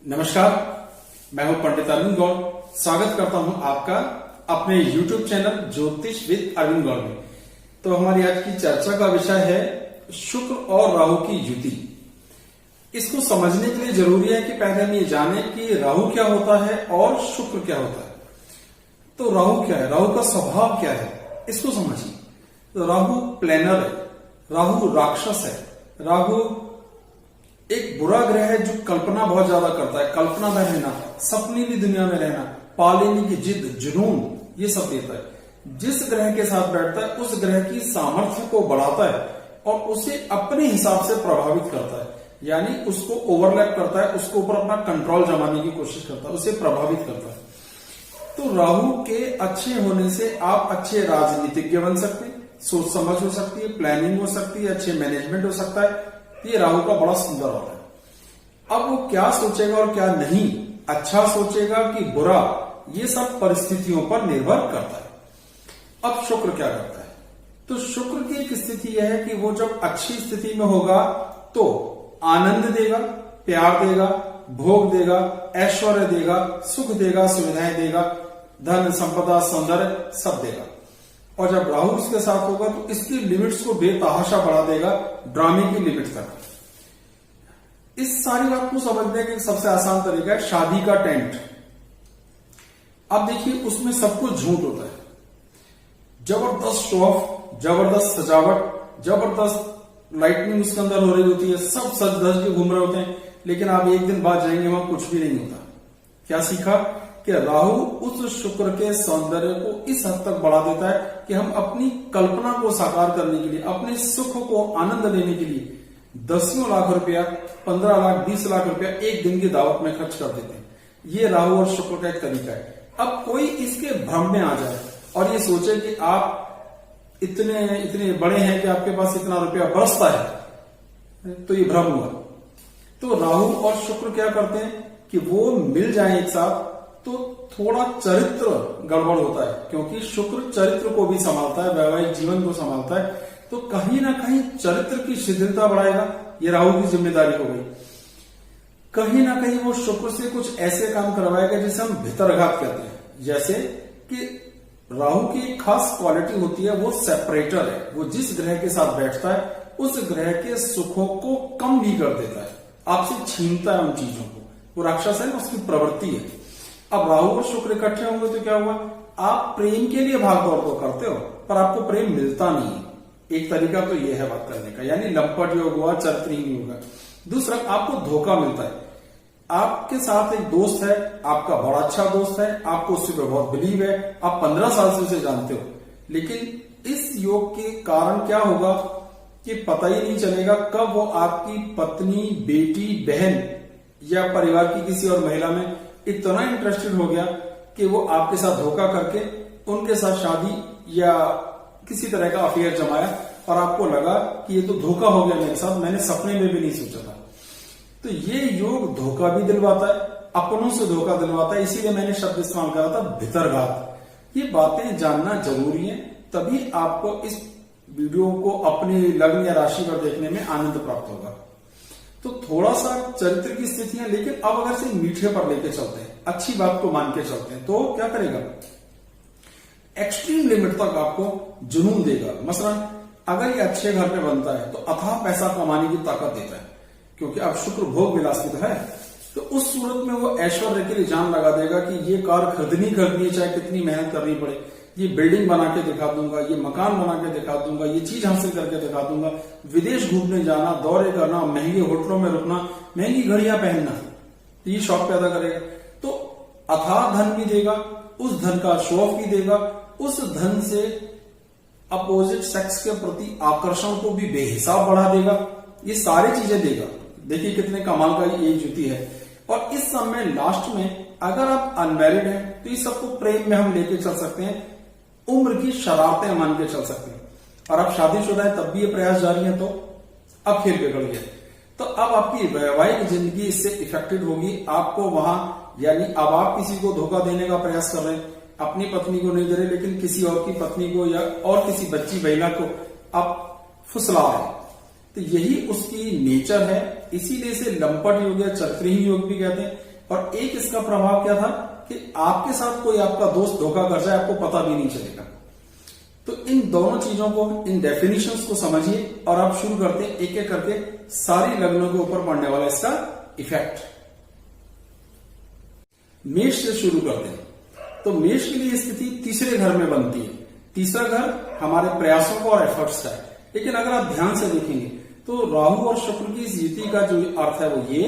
नमस्कार, मैं हूं पंडित अरविंद गौड़। स्वागत करता हूं आपका अपने YouTube चैनल ज्योतिष विद अरविंद गौड़ में। तो हमारी आज की चर्चा का विषय है शुक्र और राहु की युति। इसको समझने के लिए जरूरी है कि पहले हम ये जाने कि राहु क्या होता है और शुक्र क्या होता है। तो राहु क्या है, राहु का स्वभाव क्या है, इसको समझिए। तो राहु प्लेनर है, राहु राक्षस है, राहु एक बुरा ग्रह है जो कल्पना बहुत ज्यादा करता है, कल्पना में रहना, सपने की दुनिया में रहना, पालेने की जिद, जुनून, ये सब देता है। जिस ग्रह के साथ बैठता है उस ग्रह की सामर्थ्य को बढ़ाता है और उसे अपने हिसाब से प्रभावित करता है, यानी उसको ओवरलैप करता है, उसके ऊपर अपना कंट्रोल जमाने की कोशिश करता है, उसे प्रभावित करता है। तो राहु के अच्छे होने से आप अच्छे राजनीतिज्ञ बन सकते हैं, सोच समझ हो सकती है, प्लानिंग हो सकती है, अच्छे मैनेजमेंट हो सकता है। ये राहु का बड़ा सुंदर होता है। अब वो क्या सोचेगा और क्या नहीं, अच्छा सोचेगा कि बुरा, ये सब परिस्थितियों पर निर्भर करता है। अब शुक्र क्या करता है? तो शुक्र की एक स्थिति यह है कि वो जब अच्छी स्थिति में होगा तो आनंद देगा, प्यार देगा, भोग देगा, ऐश्वर्य देगा, सुख देगा, सुविधाएं देगा, धन संपदा सौंदर्य सब देगा। और जब राहु उसके साथ होगा तो इसकी लिमिट्स को बेतहाशा बढ़ा देगा, ड्रामे की लिमिट तक। इस सारी बात को समझने का सबसे आसान तरीका है शादी का टेंट। अब देखिए उसमें सब कुछ झूठ होता है, जबरदस्त शो ऑफ, जबरदस्त सजावट, जबरदस्त लाइटनिंग उसके अंदर हो रही होती है, सब सज धज के घूम रहे होते हैं, लेकिन आप एक दिन बाद जाएंगे वहां कुछ भी नहीं होता। क्या सीखा? कि राहु उस शुक्र के सौंदर्य को इस हद तक बढ़ा देता है कि हम अपनी कल्पना को साकार करने के लिए, अपने सुख को आनंद लेने के लिए दसियों लाख रुपया, 15 लाख, 20 लाख रुपया एक दिन की दावत में खर्च कर देते हैं। ये राहु और शुक्र का एक तरीका है। अब कोई इसके भ्रम में आ जाए और ये सोचे कि आप इतने बड़े हैं कि आपके पास इतना रुपया बरसता है, तो ये भ्रम हुआ। तो राहु और शुक्र क्या करते हैं कि वो मिल जाए एक साथ तो थोड़ा चरित्र गड़बड़ होता है, क्योंकि शुक्र चरित्र को भी संभालता है, वैवाहिक जीवन को संभालता है, तो कहीं ना कहीं चरित्र की शिथिलता बढ़ाएगा। ये राहु की जिम्मेदारी हो गई। कहीं ना कहीं वो शुक्र से कुछ ऐसे काम करवाएगा जिसे हम भितरघात कहते हैं। जैसे कि राहु की एक खास क्वालिटी होती है, वो सेपरेटर है। वो जिस ग्रह के साथ बैठता है उस ग्रह के सुखों को कम भी कर देता है, आपसे छीनता है उन चीजों को। वो राक्षस है ना, उसकी प्रवृत्ति है। अब राहु और शुक्र इकट्ठे होंगे तो क्या हुआ? आप प्रेम के लिए भाग दौड़ तो करते हो पर आपको प्रेम मिलता नहीं है। एक तरीका तो यह है बात करने का, यानी लंपट योग हुआ, चरित्रहीन योग हुआ। दूसरा, आपको धोखा मिलता है। आपके साथ एक दोस्त है, आपका बड़ा अच्छा दोस्त है, आपको उससे बहुत बिलीव है, आप 15 साल से उसे जानते हो, लेकिन इस योग के कारण क्या होगा कि पता ही नहीं चलेगा कब वो आपकी पत्नी, बेटी, बहन या परिवार की किसी और महिला में इतना इंटरेस्टेड हो गया कि वो आपके साथ धोखा करके उनके साथ शादी या किसी तरह का अफेयर जमाया और आपको लगा कि ये तो धोखा हो गया मेरे साथ, मैंने सपने में भी नहीं सोचा था। तो ये योग धोखा भी दिलवाता है, अपनों से धोखा दिलवाता है। इसीलिए मैंने शब्द इस्तेमाल करा था भितरघात। ये बातें जानना जरूरी है, तभी आपको इस वीडियो को अपनी लग्न या राशि पर देखने में आनंद प्राप्त होगा। तो थोड़ा सा चरित्र की स्थिति है, लेकिन अब अगर से मीठे पर लेके चलते हैं, अच्छी बात को मान के चलते हैं, तो क्या करेगा? एक्सट्रीम लिमिट तक आपको जुनून देगा। मसलन अगर ये अच्छे घर में बनता है तो अथाह पैसा कमाने की ताकत देता है, क्योंकि अब शुक्र भोग विलास की तो है। तो उस सूरत में वो ऐश्वर्य के लिए जान लगा देगा कि ये कार खरीदनी है, चाहे कितनी मेहनत करनी पड़े, ये बिल्डिंग बना के दिखा दूंगा, ये मकान बना के दिखा दूंगा, ये चीज हासिल करके दिखा दूंगा। विदेश घूमने जाना, दौरे करना, महंगे होटलों में रुकना, महंगी घड़ियां पहनना, ये शौक पैदा करेगा। तो अथाह धन भी देगा, उस धन का शो ऑफ भी देगा, उस धन से अपोजिट सेक्स के प्रति आकर्षण को भी बेहिसाब बढ़ा देगा। ये सारी चीजें देगा। देखिए कितने कमाल का ये युति है। और इस समय लास्ट में अगर आप अनमैरिड हैं तो इस सबको प्रेम में हम लेके चल सकते हैं, उम्र की शरारतें मान के चल सकते हैं। और आप शादीशुदा है तब भी ये प्रयास जारी है, तो अब खेल बिगड़ गया। तो अब आपकी वैवाहिक जिंदगी इससे इफेक्टेड होगी। आपको वहां, यानी अब आप किसी को धोखा देने का प्रयास कर रहे हैं, अपनी पत्नी को नहीं दे रहे लेकिन किसी और की पत्नी को या और किसी बच्ची महिला को आप फुसला रहे हैं। तो यही उसकी नेचर है इसीलिए इसे लंपट योग या चरित्रहीन योग भी कहते हैं। और एक इसका प्रभाव क्या था कि आपके साथ कोई आपका दोस्त धोखा कर जाए, आपको पता भी नहीं चलेगा। तो इन दोनों चीजों को, इन डेफिनेशंस को समझिए और आप शुरू करते हैं एक एक करके सारी लग्नों के ऊपर पड़ने वाला इसका इफेक्ट। मेष से शुरू करते हैं। तो मेष के लिए स्थिति तीसरे घर में बनती है। तीसरा घर हमारे प्रयासों का और एफर्ट्स का है। लेकिन अगर आप ध्यान से देखेंगे तो राहु और शुक्र की इस युति का जो अर्थ है वो ये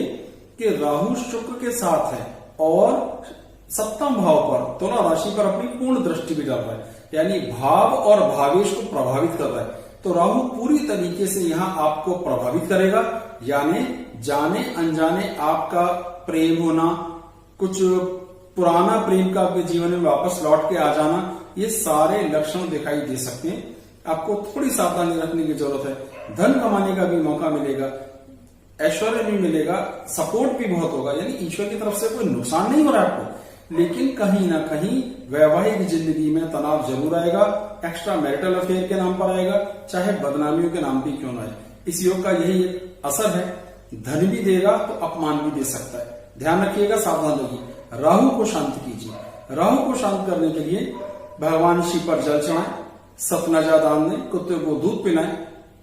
कि राहु शुक्र के साथ है और सप्तम भाव पर, तुला राशि पर अपनी पूर्ण दृष्टि भी डाल रहा है, यानी भाव और भावेश को प्रभावित कर रहा है। तो राहु पूरी तरीके से यहां आपको प्रभावित करेगा, यानी जाने अनजाने आपका प्रेम होना, कुछ पुराना प्रेम का आपके जीवन में वापस लौट के आ जाना, ये सारे लक्षण दिखाई दे सकते हैं। आपको थोड़ी सावधानी रखने की जरूरत है। धन कमाने का भी मौका मिलेगा, ऐश्वर्य भी मिलेगा, सपोर्ट भी बहुत होगा, यानी ईश्वर की तरफ से कोई नुकसान नहीं हो रहा है आपको। लेकिन कहीं ना कहीं वैवाहिक जिंदगी में तनाव जरूर आएगा, एक्स्ट्रा मैरिटल अफेयर के नाम पर आएगा, चाहे बदनामियों के नाम भी क्यों ना आए। इस योग का यही एक असर है। धन भी देगा तो अपमान भी दे सकता है। ध्यान रखिएगा, सावधान रहिए। राहु को शांत कीजिए। राहु को शांत करने के लिए भगवान शिव पर जल चढ़ाएं, सतनजा दान दें, कुत्ते को दूध पिलाएं।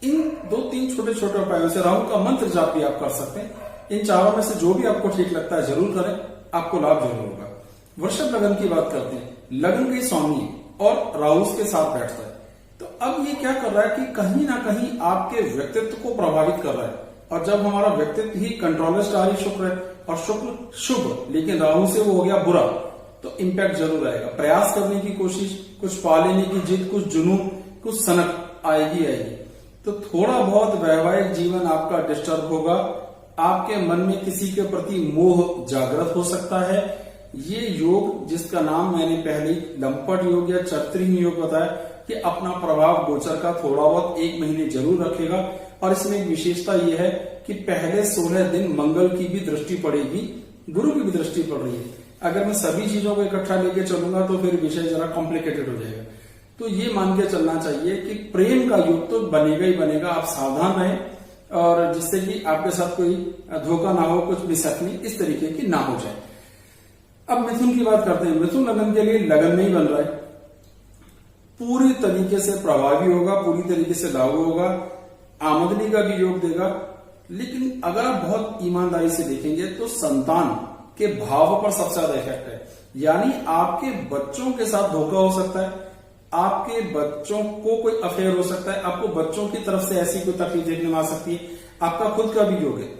इन 2-3 छोटे छोटे उपायों से राहु का मंत्र जाप भी आप कर सकते हैं। इन चारों में से जो भी आपको ठीक लगता है जरूर करें, आपको लाभ जरूर होगा। वृषभ लगन की बात करते हैं। लगन के स्वामी और राहु के साथ बैठता है। तो अब ये क्या कर रहा है कि कहीं ना कहीं आपके व्यक्तित्व को प्रभावित कर रहा है। और जब हमारा व्यक्तित्व ही कंट्रोलर स्टार ही शुक्र है और शुक्र शुभ, लेकिन राहु से वो हो गया बुरा, तो इम्पैक्ट जरूर आएगा। प्रयास करने की कोशिश, कुछ पा लेने की जिद, कुछ जुनून, कुछ सनक आएगी। तो थोड़ा बहुत वैवाहिक जीवन आपका डिस्टर्ब होगा। आपके मन में किसी के प्रति मोह जागृत हो सकता है। ये योग, जिसका नाम मैंने पहले लंपट योग या चरित्रहीन योग बताया, कि अपना प्रभाव गोचर का थोड़ा बहुत 1 महीने जरूर रखेगा। और इसमें एक विशेषता यह है कि पहले 16 दिन मंगल की भी दृष्टि पड़ेगी, गुरु की भी दृष्टि पड़ रही है। अगर मैं सभी चीजों को इकट्ठा लेके चलूंगा तो फिर विषय जरा कॉम्प्लिकेटेड हो जाएगा। तो ये मान के चलना चाहिए कि प्रेम का योग तो बनेगा ही बनेगा। आप सावधान रहें, और जिससे कि आपके साथ कोई धोखा ना हो, कुछ मिसहैपनिंग इस तरीके की ना हो जाए। अब मिथुन की बात करते हैं। मिथुन लगन के लिए लगन नहीं बन रहा है, पूरी तरीके से प्रभावी होगा, पूरी तरीके से लागू होगा, आमदनी का भी योग देगा। लेकिन अगर आप बहुत ईमानदारी से देखेंगे तो संतान के भाव पर सबसे ज्यादा इफेक्ट है। यानी आपके बच्चों के साथ धोखा हो सकता है, आपके बच्चों को कोई अफेयर हो सकता है, आपको बच्चों की तरफ से ऐसी कोई तकलीफ देखने में आ सकती है। आपका खुद का भी योग है।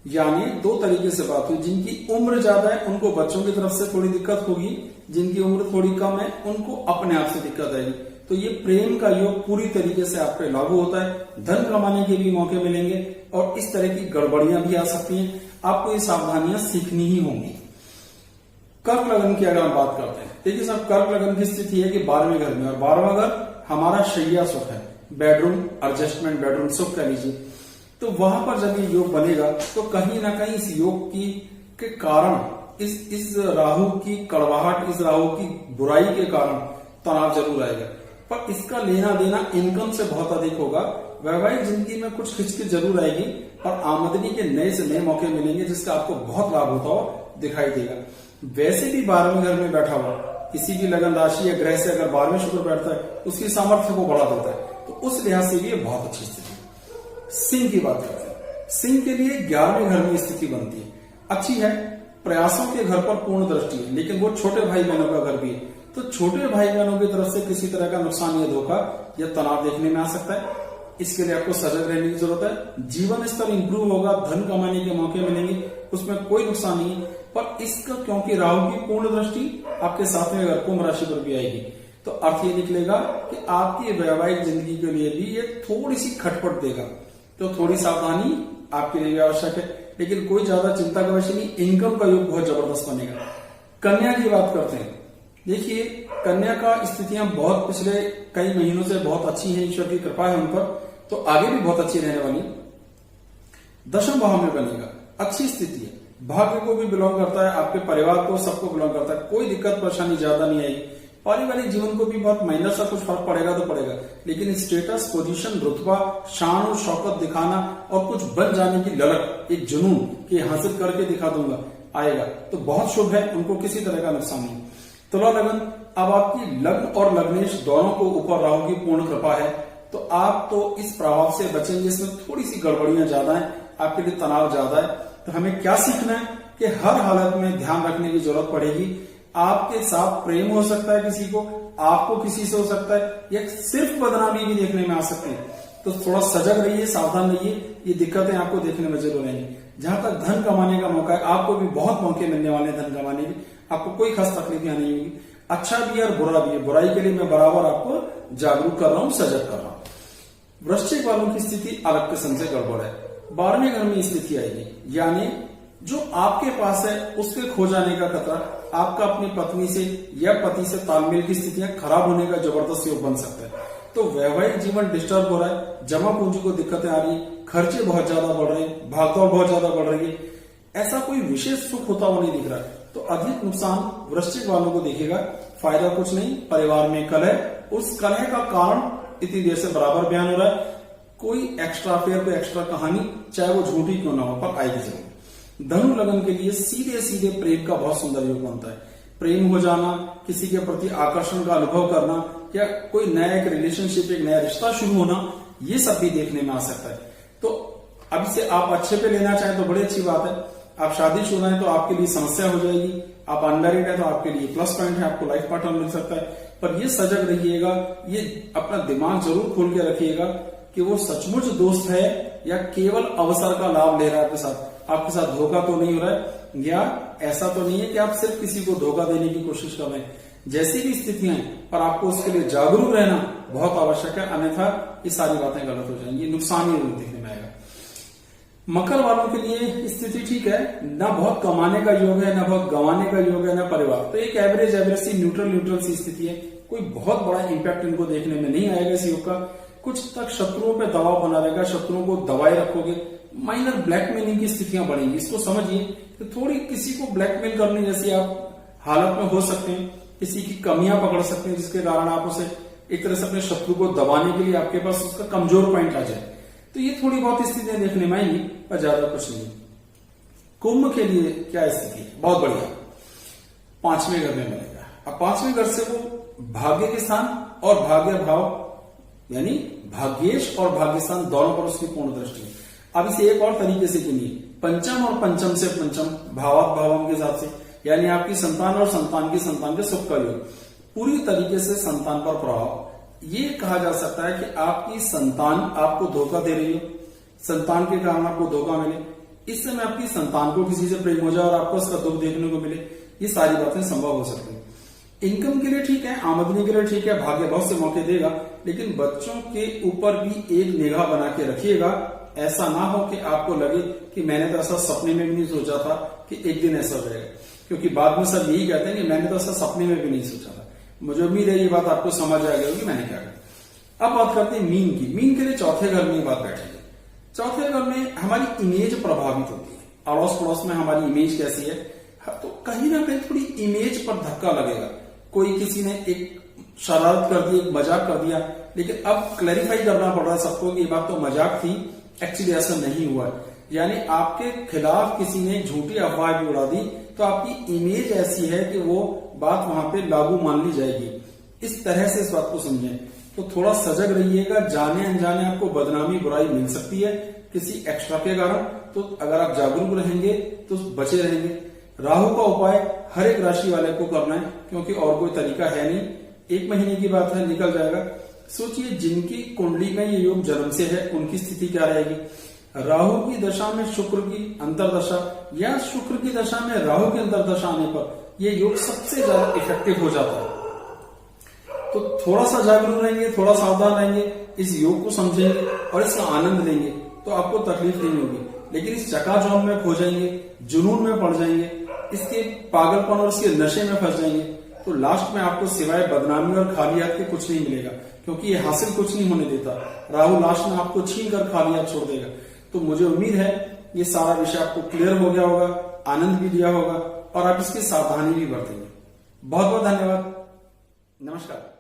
यानी 2 तरीके से बात हुई। जिनकी उम्र ज्यादा है उनको बच्चों की तरफ से थोड़ी दिक्कत होगी, जिनकी उम्र थोड़ी कम है उनको अपने आप से दिक्कत आएगी। तो ये प्रेम का योग पूरी तरीके से आप पे लागू होता है। धन कमाने के भी मौके मिलेंगे और इस तरह की गड़बड़ियां भी आ सकती हैं। आपको ये सावधानियां सीखनी ही होंगी। कर्क लगन की अगर हम बात करते हैं, देखिए साहब, कर्क लगन की स्थिति है कि 12वें घर में, और 12वां घर हमारा शैया सुख है, बेडरूम एडजस्टमेंट, बेडरूम सुख कह लीजिए। तो वहां पर जब ये योग बनेगा तो कहीं ना कहीं इस योग की के कारण, इस राहु की कड़वाहट, इस राहु की बुराई के कारण तनाव जरूर आएगा। पर इसका लेना देना इनकम से बहुत अधिक होगा। वैवाहिक जिंदगी में कुछ खिचकिच जरूर आएगी, पर आमदनी के नए से नए मौके मिलेंगे जिसका आपको बहुत लाभ होता हुआ दिखाई देगा। वैसे भी 12वें घर में बैठा हुआ किसी भी लगन राशि या ग्रह से अगर 12वें शुक्र बैठता है, उसकी सामर्थ्य को बढ़ा देता है। तो उस लिहाज से भी ये बहुत अच्छी स्थिति है। सिंह की बात करते हैं। सिंह के लिए 11वें घर में स्थिति बनती है, अच्छी है। प्रयासों के घर पर पूर्ण दृष्टि है, लेकिन वो छोटे भाई बहनों का घर भी है। तो छोटे भाई बहनों की तरफ से किसी तरह का नुकसान या धोखा या तनाव देखने में आ सकता है। इसके लिए आपको सजग रहने की जरूरत है। जीवन स्तर इंप्रूव होगा, धन कमाने के मौके मिलेंगे, उसमें कोई नुकसान नहीं है। पर इसका, क्योंकि राहु की पूर्ण दृष्टि आपके 7वें घर कुंभ राशि पर भी आएगी, तो अर्थ ये निकलेगा कि आपकी वैवाहिक जिंदगी के लिए भी ये थोड़ी सी खटपट देगा। तो थोड़ी सावधानी आपके लिए भी आवश्यक है, लेकिन कोई ज्यादा चिंता का विषय नहीं। इनकम का योग बहुत जबरदस्त बनेगा। कन्या की बात करते हैं। देखिए, कन्या का स्थितियां बहुत पिछले कई महीनों से बहुत अच्छी हैं, ईश्वर की कृपा है उन पर, तो आगे भी बहुत अच्छी रहने वाली। 10वें भाव में बनेगा, अच्छी स्थिति है। भाग्य को भी बिलोंग करता है, आपके परिवार को, सबको बिलोंग करता है। कोई दिक्कत परेशानी ज्यादा नहीं आएगी। पारिवारिक जीवन को भी बहुत माइनर सा कुछ फर्क पड़ेगा तो पड़ेगा, लेकिन स्टेटस, पोजीशन, रुतबा, शान और शौकत दिखाना और कुछ बन जाने की ललक, एक जुनून कि हासिल करके दिखा दूंगा आएगा तो बहुत शुभ है, उनको किसी तरह का नुकसान नहीं। तुला लगन, अब आपकी लग्न और लग्नेश दोनों को ऊपर राहु की पूर्ण कृपा है, तो आप तो इस प्रभाव से बचेंगे। इसमें थोड़ी सी गड़बड़ियां ज्यादा है, आपके लिए तनाव ज्यादा है। तो हमें क्या सीखना है कि हर हालत में ध्यान रखने की जरूरत पड़ेगी। आपके साथ प्रेम हो सकता है किसी को, आपको किसी से हो सकता है, या सिर्फ बदनामी भी देखने में आ सकती है। तो थोड़ा सजग रहिए, सावधान रहिए, ये दिक्कतें आपको देखने में जरूर आएंगी। जहां तक धन कमाने का मौका है, आपको भी बहुत मौके मिलने वाले हैं धन कमाने के, आपको कोई खास तकलीफियां नहीं होगी। अच्छा भी है और बुरा भी है, बुराई के लिए मैं बराबर आपको जागरूक कर रहा हूं, सजग कर रहा हूं। वृश्चिक वालों की स्थिति अलग किस्म से गड़बड़ है। 12वें घर में स्थिति आएगी, यानी जो आपके पास है उसके खो जाने का खतरा, आपका अपनी पत्नी से या पति से तालमेल की स्थितियां खराब होने का जबरदस्त योग बन सकता है। तो वैवाहिक जीवन डिस्टर्ब हो रहा है, जमा पूंजी को दिक्कतें आ रही, खर्चे बहुत ज्यादा बढ़ रहे हैं, भागदौड़ बहुत ज्यादा बढ़ रही है, ऐसा कोई विशेष सुख होता हुआ नहीं दिख रहा है। तो अधिक नुकसान वृश्चिक वालों को दिखेगा, फायदा कुछ नहीं। परिवार में कलह, उस कलह का कारण इतनी देर से बराबर बयान हो रहा है। कोई एक्स्ट्रा अफेयर, कोई एक्स्ट्रा कहानी, चाहे वो झूठी क्यों ना हो, पर आएगी जरूर। धनु लगन के लिए सीधे सीधे प्रेम का बहुत सुंदर योग बनता है। प्रेम हो जाना, किसी के प्रति आकर्षण का अनुभव करना, या कोई नया एक रिलेशनशिप, एक नया रिश्ता शुरू होना, ये सब भी देखने में आ सकता है। तो अब से आप अच्छे पे लेना चाहें तो बड़ी अच्छी बात है। आप शादीशुदा हैं तो आपके लिए समस्या हो जाएगी, आप अनमैरिड है तो आपके लिए प्लस पॉइंट है, आपको लाइफ पार्टनर मिल सकता है। पर ये सजग रहिएगा, ये अपना दिमाग जरूर खोल के रखिएगा कि वो सचमुच दोस्त है या केवल अवसर का लाभ ले रहा है आपके साथ धोखा तो नहीं हो रहा है, या ऐसा तो नहीं है कि आप सिर्फ किसी को धोखा देने की कोशिश कर रहे हैं। जैसी भी स्थितियां हैं, पर आपको उसके लिए जागरूक रहना बहुत आवश्यक है, अन्यथा ये सारी बातें गलत हो जाएंगी, नुकसान ही देखने में आएगा। मकर वालों के लिए स्थिति ठीक है, ना बहुत कमाने का योग है, ना बहुत गंवाने का योग है, ना परिवार, तो एक एवरेज सी न्यूट्रल सी स्थिति है। कोई बहुत बड़ा इंपैक्ट इनको देखने में नहीं आएगा इस योग का। कुछ तक शत्रुओं पे दबाव बना रहेगा, शत्रुओं को दबाए रखोगे, माइनर ब्लैकमेलिंग की स्थितियां बढ़ेंगी। इसको समझिए कि थोड़ी किसी को ब्लैकमेल करने जैसी आप हालत में हो सकते हैं, किसी की कमियां पकड़ सकते हैं, जिसके कारण आप उसे एक तरह से अपने शत्रु को दबाने के लिए आपके पास उसका कमजोर पॉइंट आ जाए। तो ये थोड़ी बहुत स्थितियां देखने में आएंगी, पर ज्यादा कुछ नहीं। कुंभ के लिए क्या स्थिति है? बहुत बढ़िया, 5वें घर में मिलेगा। अब 5वें घर से वो भाग्य के स्थान और भाग्य भाव, यानी भाग्येश और भाग्यस्थान दोनों पर उसकी पूर्ण दृष्टि है। अब इसे एक और तरीके से गिनिए, पंचम और पंचम से पंचम भावात भावम के हिसाब से, यानी आपकी संतान और संतान की संतान के सुख का योग, पूरी तरीके से संतान पर प्रभाव। ये कहा जा सकता है कि आपकी संतान आपको धोखा दे रही हो, संतान के कारण आपको धोखा मिले, इस समय आपकी संतान को किसी से प्रेम हो जाए और आपको उसका दुख देखने को मिले, ये सारी बातें संभव हो सकती है। इनकम के लिए ठीक है, आमदनी के लिए ठीक है, भाग्य बहुत से मौके देगा, लेकिन बच्चों के ऊपर भी एक निगाह बना के रखिएगा। ऐसा ना हो कि आपको लगे कि मैंने तो ऐसा सपने में भी नहीं सोचा था कि एक दिन ऐसा हो जाएगा, क्योंकि बाद में सब यही कहते हैं कि मैंने तो ऐसा सपने में भी नहीं सोचा था। मुझे उम्मीद है ये बात आपको समझ आ गई होगी मैंने क्या कहा। अब बात करते हैं मीन की। मीन के लिए चौथे घर में ये बात बैठी है। चौथे घर में हमारी इमेज प्रभावित होती है, अड़ोस पड़ोस में हमारी इमेज कैसी है, तो कहीं ना कहीं थोड़ी इमेज पर धक्का लगेगा। कोई किसी ने एक शरारत कर दी, एक मजाक कर दिया, लेकिन अब क्लैरिफाई करना पड़ रहा है सबको कि ये बात तो मजाक थी, एक्चुअली ऐसा नहीं हुआ। यानी आपके खिलाफ किसी ने झूठी अफवाह भी उड़ा दी, तो आपकी इमेज ऐसी है कि वो बात वहां पे लागू मान ली जाएगी। इस तरह से इस बात को समझें, तो थोड़ा सजग रहिएगा। जाने अनजाने आपको बदनामी, बुराई मिल सकती है किसी एक्स्ट्रा के कारण, तो अगर आप जागरूक रहेंगे तो बचे रहेंगे। राहु का उपाय हर एक राशि वाले को करना है, क्योंकि और कोई तरीका है नहीं। 1 महीने की बात है, निकल जाएगा। सोचिए जिनकी कुंडली में ये योग जन्म से है, उनकी स्थिति क्या रहेगी। राहु की दशा में शुक्र की अंतरदशा या शुक्र की दशा में राहु की अंतरदशा आने पर ये योग सबसे ज्यादा इफेक्टिव हो जाता है। तो थोड़ा सा जागरूक रहेंगे, थोड़ा सावधान रहेंगे, इस योग को समझेंगे और इसका आनंद लेंगे, तो आपको तकलीफ नहीं होगी। लेकिन इस चकाचौंध में खो जाएंगे, जुनून में पड़ जाएंगे, इसके पागलपन और इसके नशे में फंस जाएंगे, तो लास्ट में आपको सिवाय बदनामी और खालियात के कुछ नहीं मिलेगा, क्योंकि ये हासिल कुछ नहीं होने देता। राहु लास्ट में आपको छीन कर खालियात छोड़ देगा। तो मुझे उम्मीद है ये सारा विषय आपको क्लियर हो गया होगा, आनंद भी दिया होगा और आप इसकी सावधानी भी बरतेंगे। बहुत बहुत धन्यवाद। नमस्कार।